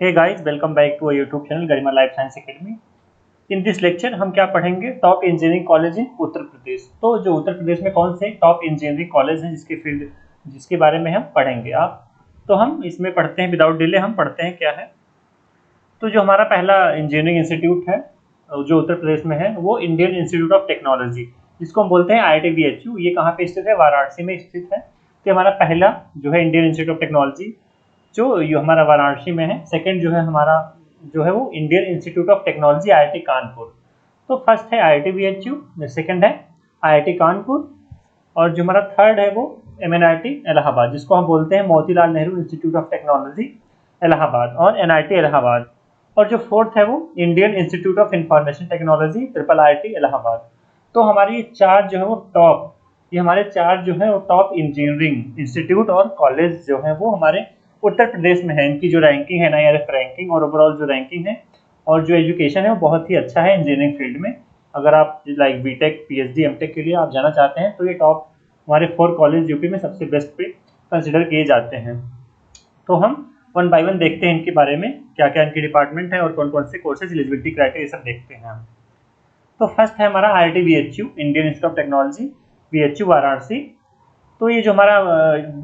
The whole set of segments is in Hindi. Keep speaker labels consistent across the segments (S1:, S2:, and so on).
S1: Hey guys, welcome back to our YouTube channel Garima life science academy. In this lecture हम क्या पढ़ेंगे? Top engineering college in Uttar Pradesh. तो जो उत्तर प्रदेश में कौन से टॉप इंजीनियरिंग कॉलेज हैं जिसके बारे में हम पढ़ेंगे आप। तो हम इसमें पढ़ते हैं विदाउट डिले। हम पढ़ते हैं क्या है। तो जो हमारा पहला इंजीनियरिंग इंस्टीट्यूट है जो उत्तर प्रदेश में है वो इंडियन इंस्टीट्यूट ऑफ टेक्नोलॉजी, जिसको हम बोलते हैं IITBHU। ये कहाँ पे स्थित है? वाराणसी में स्थित है। तो हमारा पहला जो है इंडियन इंस्टीट्यूट ऑफ टेक्नोलॉजी जो ये हमारा वाराणसी में है। सेकंड जो है हमारा जो है वो Indian institute of technology IIT Kanpur. तो फर्स्ट है IITBHU, सेकंड है IIT कानपुर, और जो हमारा थर्ड है वो MNIT इलाहाबाद, जिसको हम बोलते हैं Motilal Nehru institute of technology Allahabad और NIT इलाहाबाद। और जो फोर्थ है वो Indian institute of information technology IIIT Allahabad. तो हमारी चार जो है वो टॉप, ये हमारे चार जो है वो टॉप इंजीनियरिंग इंस्टीट्यूट और कॉलेज जो है वो हमारे उत्तर प्रदेश में है। इनकी जो रैंकिंग है NIRF रैंकिंग और ओवरऑल जो रैंकिंग है और जो एजुकेशन है वो बहुत ही अच्छा है इंजीनियरिंग फील्ड में। अगर आप लाइक बीटेक PhD MTech के लिए आप जाना चाहते हैं तो ये टॉप हमारे 4 कॉलेज यूपी में सबसे बेस्ट पे कंसिडर किए जाते हैं। तो हम वन बाय वन देखते हैं इनके बारे में, क्या क्या इनके डिपार्टमेंट है और कौन कौन से कोर्सेज, एलिजिबिलिटी क्राइटेरिया सब देखते हैं हम। तो फर्स्ट है हमारा IITBHU Indian institute of technology BHU Varanasi. तो ये जो हमारा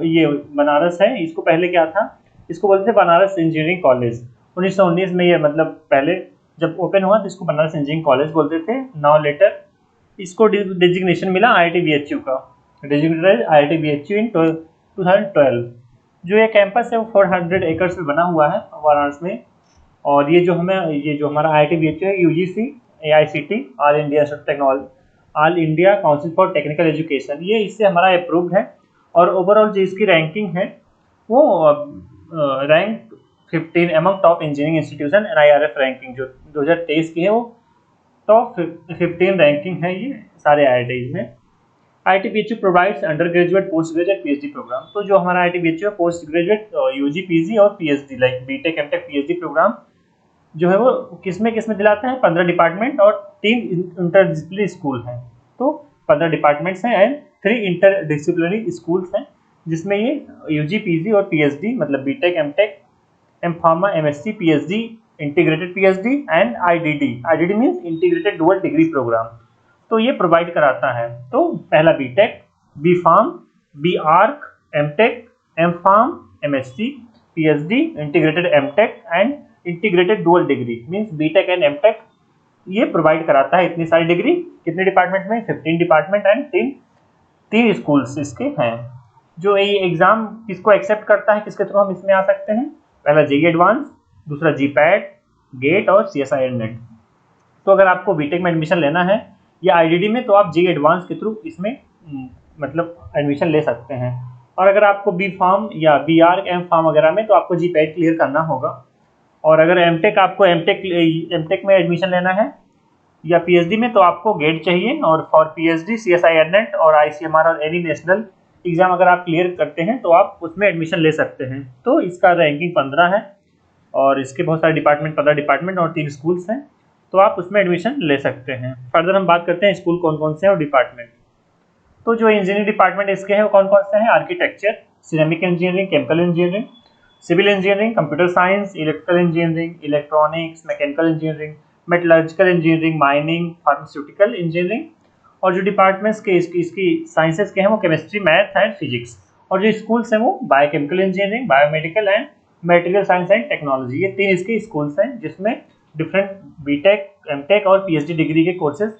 S1: ये बनारस है, इसको पहले क्या था, इसको बोलते थे बनारस इंजीनियरिंग कॉलेज। 1919 में ये मतलब पहले जब ओपन हुआ तो इसको बनारस इंजीनियरिंग कॉलेज बोलते थे। नाउ लेटर इसको डिजिग्नेशन मिला IITBHU का, डिजिग्नेटेड IITBHU इन 2012। जो ये कैंपस है वो 400 एकर्स में बना हुआ है वाराणसी में। और ये जो हमारा IITBHU है UGC AICT all India technology all India council for technical education, ये इससे हमारा अप्रूव्ड है। और ओवरऑल जो इसकी रैंकिंग है वो rank 15 among top engineering institution NIRF ranking जो 2023 की है वो टॉप 15 रैंकिंग है ये सारे IITs में। IITBHU provides under graduate post graduate PhD programme. तो जो हमारा IITBHU है पोस्ट ग्रेजुएट UG PG और PhD like BTech MTech PhD programme जो है वो किसमें दिलाते हैं? 15 डिपार्टमेंट और 3 इंटरडिसिप्लिनरी स्कूल हैं। तो 15 डिपार्टमेंट्स हैं एंड 3 इंटरडिसिप्लिनरी स्कूल्स हैं, जिसमें ये UG PG और PhD मतलब BTech MTech M.Pharma MSc PhD integrated PhD and IDD means integrated dual degree programme, तो ये प्रोवाइड कराता है। तो पहला BTech, B.Pharm, B.Arch, MTech, M.Pharm, MSc PhD integrated MTech and integrated dual degree means BTech and MTech ये प्रोवाइड कराता है। इतनी सारी डिग्री कितने डिपार्टमेंट में? 15 डिपार्टमेंट एंड 3 स्कूल्स इसके हैं। जो ये एग्जाम किसको एक्सेप्ट करता है, किसके थ्रू हम इसमें आ सकते हैं? पहला JEE एडवांस, दूसरा GPAT, गेट और CSIR नेट। तो अगर आपको बीटेक में एडमिशन लेना है या IDD में तो आप JEE एडवांस के थ्रू इसमें मतलब एडमिशन ले सकते हैं। और अगर आपको B.Pharm या B.Arch M.Pharm वगैरह में तो आपको GPAT क्लियर करना होगा। और अगर आपको MTech में एडमिशन लेना है या PhD में तो आपको गेट चाहिए। और फॉर PhD CSIR नेट और ICMR और एनी नेशनल एग्जाम अगर आप क्लियर करते हैं तो आप उसमें एडमिशन ले सकते हैं। तो इसका रैंकिंग 15 है और इसके बहुत सारे डिपार्टमेंट 15 डिपार्टमेंट और 3 स्कूल्स हैं, तो आप उसमें एडमिशन ले सकते हैं। फर्दर हम बात करते हैं स्कूल कौन कौन से हैं और डिपार्टमेंट। तो जो इंजीनियरिंग डिपार्टमेंट इसके हैं वो कौन कौन से हैं? Architecture, ceramic engineering, chemical engineering, civil engineering, computer science, electrical engineering, electronics, mechanical engineering, metallurgical engineering, mining, pharmaceutical engineering. और जो डिपार्टमेंट्स के इसकी साइंसेज के हैं वो केमिस्ट्री, मैथ एंड फिजिक्स। और जो स्कूल्स हैं वो biochemical engineering, biomedical and material science and technology. ये 3 इसके स्कूल्स हैं जिसमें डिफरेंट बीटेक, MTech और PhD डिग्री के कोर्सेज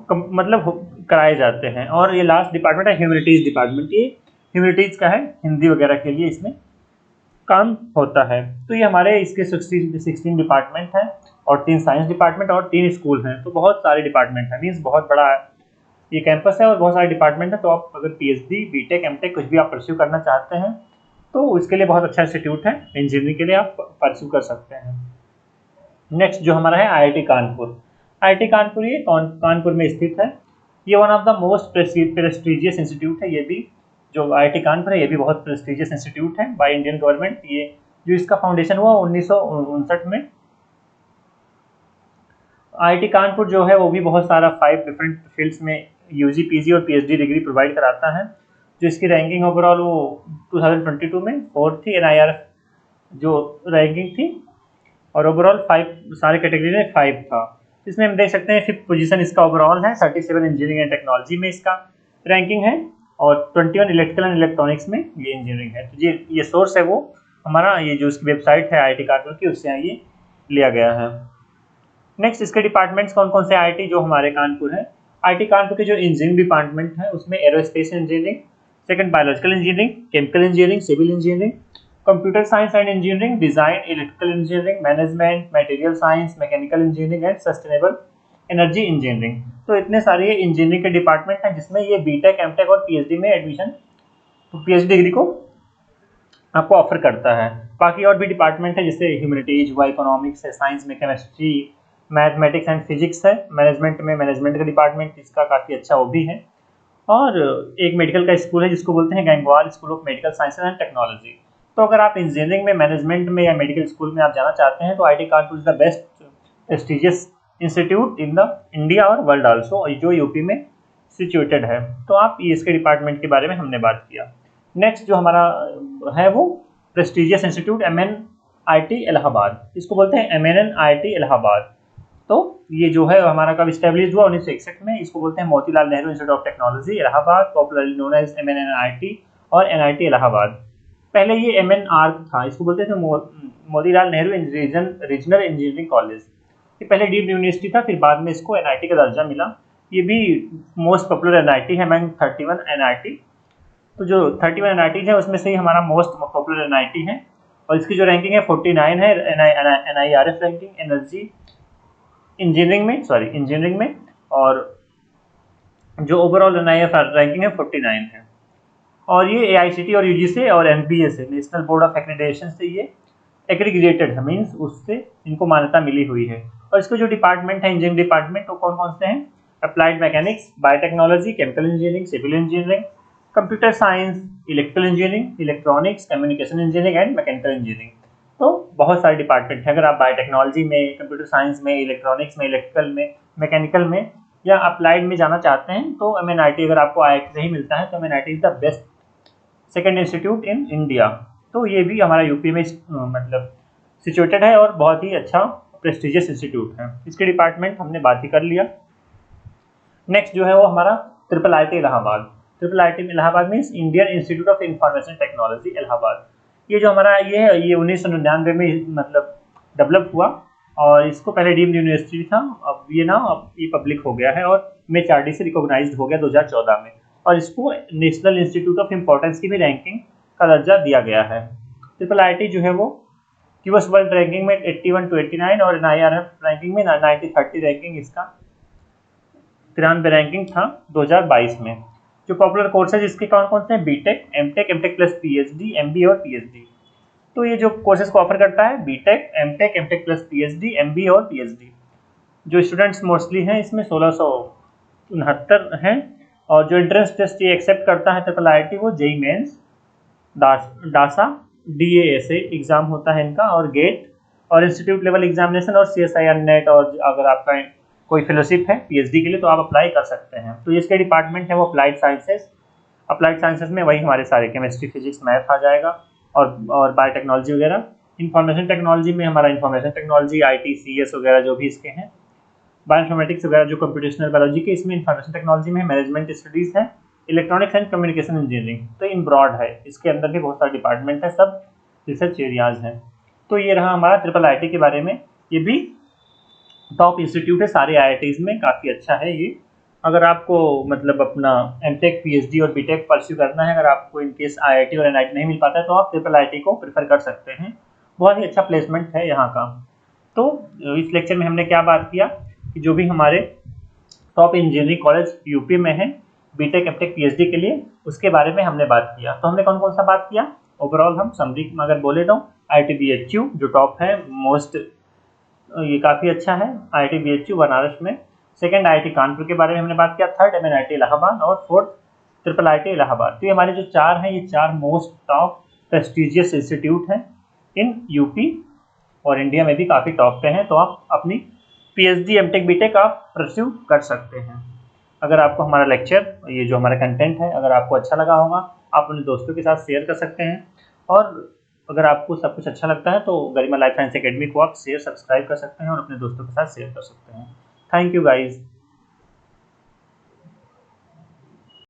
S1: मतलब कराए जाते हैं। और ये लास्ट डिपार्टमेंट है ह्यूमैनिटीज़ डिपार्टमेंट। ये ह्यूमैनिटीज़ का है, हिंदी वगैरह के लिए इसमें काम होता है। तो ये हमारे इसके 16 डिपार्टमेंट हैं और 3 साइंस डिपार्टमेंट और 3 स्कूल हैं। तो बहुत सारे डिपार्टमेंट हैं, मीन्स बहुत बड़ा ये कैंपस है और बहुत सारे डिपार्टमेंट है। तो आप अगर PhD बीटेक MTech कुछ भी आप परस्यू करना चाहते हैं तो उसके लिए बहुत अच्छा इंस्टीट्यूट है, इंजीनियरिंग के लिए आप परस्यू कर सकते हैं। नेक्स्ट जो हमारा है IIT कानपुर। IIT कानपुर ये कानपुर में स्थित है। ये one of the most prestigious institute है। ये भी जो IIT कानपुर है ये भी बहुत प्रेस्टिजियस इंस्टीट्यूट है बाय इंडियन गवर्नमेंट। ये जो इसका फाउंडेशन हुआ 1959 में। IIT कानपुर जो है वो भी बहुत सारा 5 डिफरेंट फील्ड्स में UG PG और PhD डिग्री प्रोवाइड कराता है। जो इसकी रैंकिंग ओवरऑल वो 2022 में 4th थी NIRF जो रैंकिंग थी, और ओवरऑल 5 सारे कैटेगरी में 5 था। इसमें हम देख सकते हैं 5th पोजीशन इसका ओवरऑल है, 37 इंजीनियरिंग एंड टेक्नोलॉजी में इसका रैंकिंग है, और 21 इलेक्ट्रिकल एंड इलेक्ट्रॉनिक्स में ये इंजीनियरिंग है। तो ये सोर्स है वो हमारा, ये जो उसकी वेबसाइट है IIT कानपुर की, उससे ये लिया गया है। नेक्स्ट इसके डिपार्टमेंट्स कौन कौन से IIT जो हमारे कानपुर है। IIT कानपुर के जो इंजीनियरिंग डिपार्टमेंट है उसमें aerospace engineering, second biological engineering, chemical engineering, civil engineering, computer science and engineering, design, electrical engineering, management, material science, mechanical engineering and sustainable energy engineering. तो इतने सारे इंजीनियरिंग के डिपार्टमेंट हैं जिसमें ये बीटेक, एमटेक और पीएचडी में एडमिशन, तो पीएचडी डिग्री को आपको ऑफर करता है। बाकी और भी डिपार्टमेंट है जैसे ह्यूमैनिटीज हुआ, इकोनॉमिक्स है, साइंस में केमिस्ट्री, मैथमेटिक्स एंड फिजिक्स है, मैनेजमेंट में मैनेजमेंट का डिपार्टमेंट इसका काफ़ी अच्छा वो भी है, और एक मेडिकल का स्कूल है जिसको बोलते हैं gang war school of medical sciences and technology. तो अगर आप इंजीनियरिंग में, मैनेजमेंट में या मेडिकल स्कूल में आप जाना चाहते हैं तो IIT Kanpur is the best prestigious institute in the India और वर्ल्ड आल्सो, जो यूपी में सिचुएटेड है। तो आप ये इसके डिपार्टमेंट के बारे में हमने बात किया। नेक्स्ट जो हमारा है वो प्रेस्टिजियस इंस्टीट्यूट MNIT इलाहाबाद, इसको बोलते हैं MNNIT इलाहाबाद। तो ये जो है हमारा कब स्टैब्लिश हुआ 1961 में, इसको बोलते हैं Motilal Nehru institute of technology Allahabad, popularly known as MNNIT और NIT इलाहाबाद। पहले ये MNR था, इसको बोलते थे Motilal Nehru regional engineering college. ये पहले डीम्ड यूनिवर्सिटी था, फिर बाद में इसको NIT का दर्जा मिला। ये भी मोस्ट पॉपुलर NIT है अमंग 31 NIT। तो जो 31 NIT है उसमें से ही हमारा मोस्ट पॉपुलर NIT है, और इसकी जो रैंकिंग है 49 है NIRF रैंकिंग एनर्जी इंजीनियरिंग में, और जो ओवरऑल NIF रैंकिंग है 49 है। और ये AICTE और UGC और NBA से, नेशनल बोर्ड ऑफ एक्रेडिटेशन से ये एग्रीगेटेड है, मीन्स उससे इनको मान्यता मिली हुई है। और इसके जो डिपार्टमेंट है इंजीनियरिंग डिपार्टमेंट, वो कौन कौन से हैं, applied mechanics, biotechnology, chemical engineering, civil engineering, computer science, electrical engineering, electronics, communication engineering and mechanical engineering. तो बहुत सारे डिपार्टमेंट है। अगर आप बायोटेक्नोलॉजी में, कंप्यूटर साइंस में, इलेक्ट्रॉनिक्स में, इलेक्ट्रिकल में, मैकेनिकल में या अप्लाइड में जाना चाहते हैं तो MNIT, अगर आपको IIT से ही मिलता है तो MNIT is the best second institute in India. तो ये भी हमारा यूपी में मतलब सिचुएटेड है और बहुत ही अच्छा प्रेस्टिजियस इंस्टीट्यूट है। इसके डिपार्टमेंट हमने बात ही कर लिया। नेक्स्ट जो है वो हमारा IIIT Allahabad. IIIT Allahabad means Indian institute of information technology Allahabad. ये जो हमारा ये है, ये 1999 में मतलब डेवलप हुआ, और इसको पहले डीम्ड यूनिवर्सिटी था, अब ये पब्लिक हो गया है और MHRD से रिकॉग्नाइज्ड हो गया 2014 में, और इसको नेशनल इंस्टीट्यूट ऑफ इम्पोर्टेंस की भी रैंकिंग का दर्जा दिया गया है। IIIT जो है वो QS वर्ल्ड रैंकिंग में 81 to 89 और NIRF रैंकिंग में 90-30 रैंकिंग, इसका 93 रैंकिंग था 2022 में। जो पॉपुलर कोर्सेज इसके कौन कौन से हैं, BTech, MTech plus PhD, MBA और PhD। तो ये जो कोर्सेज को ऑफर करता है BTech, MTech plus PhD, MBA और PhD। जो स्टूडेंट्स मोस्टली हैं इसमें 1669 हैं, और जो एंट्रेंस टेस्ट ये एक्सेप्ट करता है IIIT वो JEE mains, DASA, DASA exam होता है इनका, और गेट, और इंस्टीट्यूट लेवल एग्जामिनेशन, और CSIR नेट, और अगर आपका कोई फेलोशिप है PhD के लिए तो आप अप्लाई कर सकते हैं। तो इसके डिपार्टमेंट है वो अप्लाइड साइंसेज में वही हमारे सारे केमिस्ट्री, फिजिक्स, मैथ आ जाएगा, और बायोटेक्नोलॉजी वगैरह। इंफॉर्मेशन टेक्नोलॉजी में हमारा इंफॉर्मेशन टेक्नोलॉजी, IT, CS वगैरह जो भी इसके हैं, बायोइन्फॉर्मेटिक्स वगैरह जो कंप्यूटेशनल बायोलॉजी के, इसमें इंफॉर्मेशन टेक्नोलॉजी में मैनेजमेंट स्टडीज़ है, इलेक्ट्रॉनिक्स एंड कम्युनिकेशन इंजीनियरिंग। तो इन ब्रॉड है, इसके अंदर भी बहुत सारे डिपार्टमेंट है, सब रिसर्च एरियाज हैं। तो ये रहा हमारा IIIT के बारे में। ये भी टॉप इंस्टीट्यूट है सारे IITs में, काफ़ी अच्छा है ये। अगर आपको मतलब अपना एमटेक, PhD और बीटेक परस्यू करना है, अगर आपको इनकेस IIT और NIT नहीं मिल पाता है तो आप IIIT को प्रेफर कर सकते हैं। बहुत ही अच्छा प्लेसमेंट है यहाँ का। तो इस लेक्चर में हमने क्या बात किया कि जो भी हमारे टॉप इंजीनियरिंग कॉलेज यूपी में है बीटेक, एमटेक, PhD के लिए, उसके बारे में हमने बात किया। तो हमने कौन कौन सा बात किया, ओवरऑल हम समरी में अगर बोले तो IIT BHU जो टॉप है, मोस्ट, ये काफ़ी अच्छा है IIT BHU बनारस में। सेकंड IIT कानपुर के बारे में हमने बात किया, थर्ड MNIT इलाहाबाद, और फोर्थ IIIT इलाहाबाद। तो ये हमारे जो चार हैं, ये चार मोस्ट टॉप प्रेस्टिजियस इंस्टीट्यूट हैं इन यूपी, और इंडिया में भी काफ़ी टॉप पे हैं। तो आप अपनी PhD, एमटेक, बीटेक आप परस्यू कर सकते हैं। अगर आपको हमारा लेक्चर, ये जो हमारा कंटेंट है, अगर आपको अच्छा लगा होगा, आप अपने दोस्तों के साथ शेयर कर सकते हैं, और अगर आपको सब कुछ अच्छा लगता है तो गरिमा लाइफ साइंस एकेडमी को आप शेयर सब्सक्राइब कर सकते हैं और अपने दोस्तों के साथ शेयर कर सकते हैं। Thank you guys.